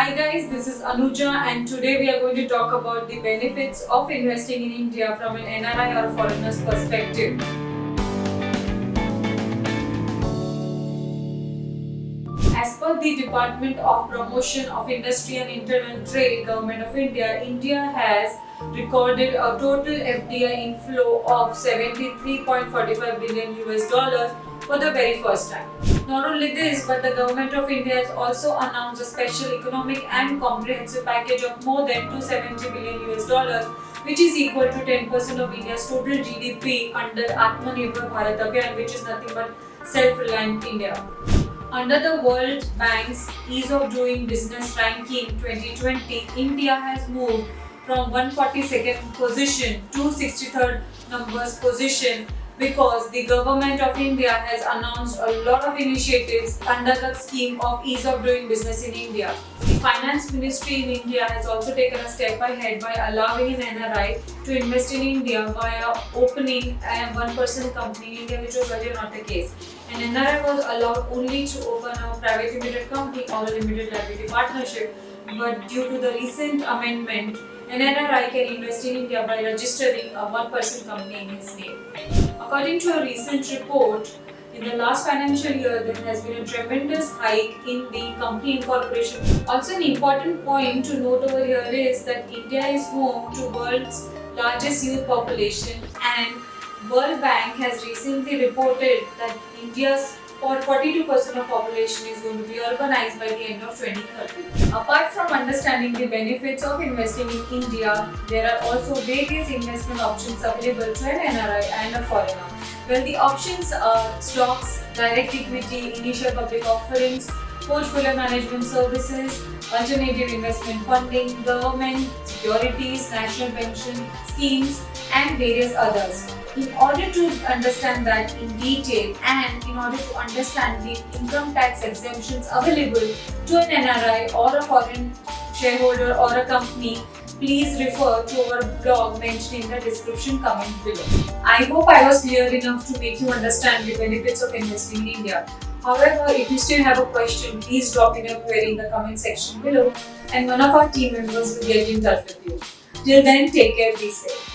Hi guys, this is Anuja and today we are going to talk about the benefits of investing in India from an NRI or foreigner's perspective. As per the Department of Promotion of Industry and Internal Trade, Government of India, India has recorded a total FDI inflow of 73.45 billion US dollars for the very first time. Not only this, but the Government of India has also announced a special economic and comprehensive package of more than 270 billion US dollars, which is equal to 10% of India's total GDP under Atmanirbhar Bharat Abhiyan, which is nothing but self-reliant India. Under the World Bank's Ease of Doing Business ranking 2020, India has moved from 142nd position to 63rd numbers position because the Government of India has announced a lot of initiatives under the scheme of Ease of Doing Business in India. The Finance Ministry in India has also taken a step ahead by allowing an NRI to invest in India via opening a one-person company in India, which was earlier not the case. An NRI was allowed only to open a private limited company or a limited liability partnership, but due to the recent amendment, an NRI can invest in India by registering a one-person company in his name. According to a recent report, in the last financial year, there has been a tremendous hike in the company incorporation. Also, an important point to note over here is that India is home to world's largest youth population, and World Bank has recently reported that India's 42% of population is going to be urbanized by the end of 2030. Apart from understanding the benefits of investing in India, there are also various investment options available to an NRI and a foreigner. Well, the options are stocks, direct equity, initial public offerings, portfolio management services, alternative investment funding, government securities, national pension schemes, and various others. In order to understand that in detail and in order to understand the income tax exemptions available to an NRI or a foreign shareholder or a company, please refer to our blog mentioned in the description comment below. I hope I was clear enough to make you understand the benefits of investing in India. However, if you still have a question, please drop in your query in the comment section below and one of our team members will get in touch with you. Till then, take care, be safe.